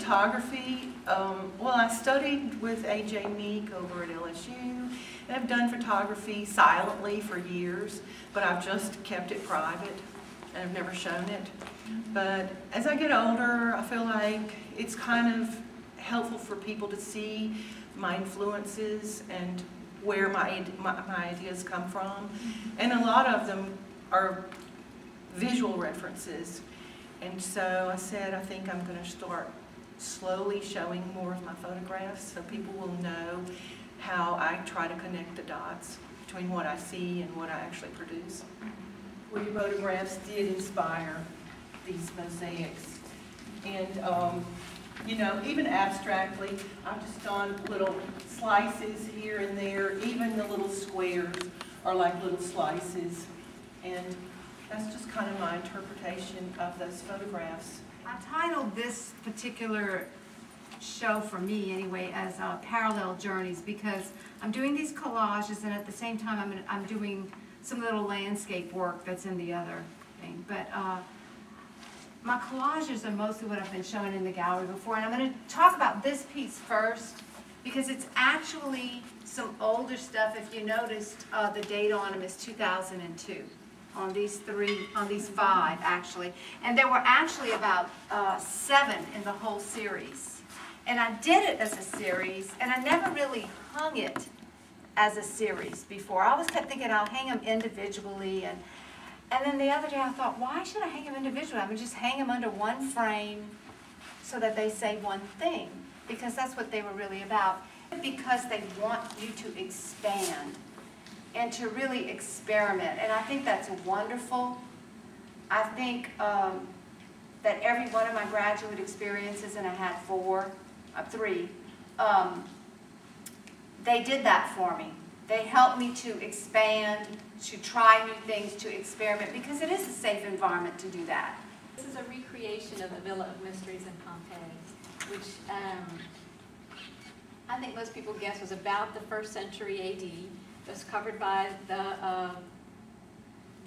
photography, well, I studied with A.J. Meek over at LSU, and I've done photography silently for years, but I've just kept it private, and I've never shown it. But as I get older, I feel like it's kind of helpful for people to see my influences and where my ideas come from. And a lot of them are visual references. And so I said, I think I'm going to start slowly showing more of my photographs so people will know how I try to connect the dots between what I see and what I actually produce. Well, your photographs did inspire these mosaics. And, you know, even abstractly, I've just done little slices here and there. Even the little squares are like little slices. And that's just kind of my interpretation of those photographs. I titled this particular show, for me anyway, as Parallel Journeys, because I'm doing these collages and at the same time I'm doing some little landscape work that's in the other thing. But my collages are mostly what I've been showing in the gallery before, and I'm going to talk about this piece first because it's actually some older stuff. If you noticed, the date on them is 2002. On these five, actually. And there were actually about 7 in the whole series. And I did it as a series, and I never really hung it as a series before. I always kept thinking I'll hang them individually. And then the other day I thought, why should I hang them individually? I would just hang them under one frame so that they say one thing, because that's what they were really about. Because they want you to expand and to really experiment. And I think that's wonderful. I think that every one of my graduate experiences, and I had 3, they did that for me. They helped me to expand, to try new things, to experiment, because it is a safe environment to do that. This is a recreation of the Villa of Mysteries in Pompeii, which I think most people guess was about the 1st century A.D. It was covered by the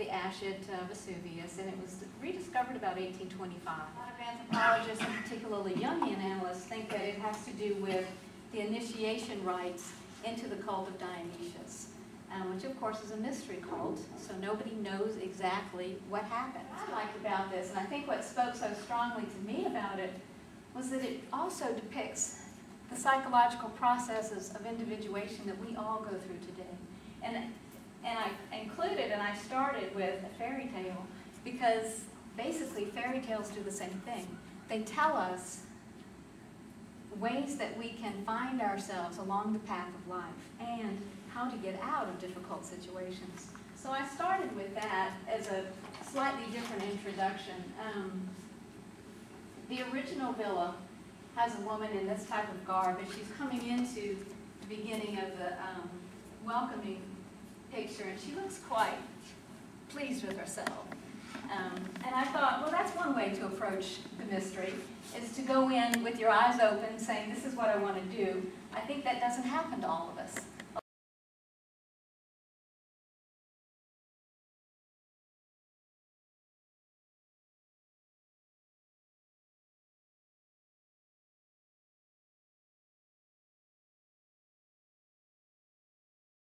ash at Vesuvius, and it was rediscovered about 1825. A lot of anthropologists, and particularly Jungian analysts, think that it has to do with the initiation rites into the cult of Dionysius, which of course is a mystery cult, so nobody knows exactly what happened. What I liked about this, and I think what spoke so strongly to me about it, was that it also depicts the psychological processes of individuation that we all go through today. And I included, and I started with a fairy tale, because basically fairy tales do the same thing. They tell us ways that we can find ourselves along the path of life and how to get out of difficult situations. So I started with that as a slightly different introduction. The original villa has a woman in this type of garb, and she's coming into the beginning of the welcoming picture, and she looks quite pleased with herself. And I thought, well, that's one way to approach the mystery, is to go in with your eyes open, saying, this is what I want to do. I think that doesn't happen to all of us.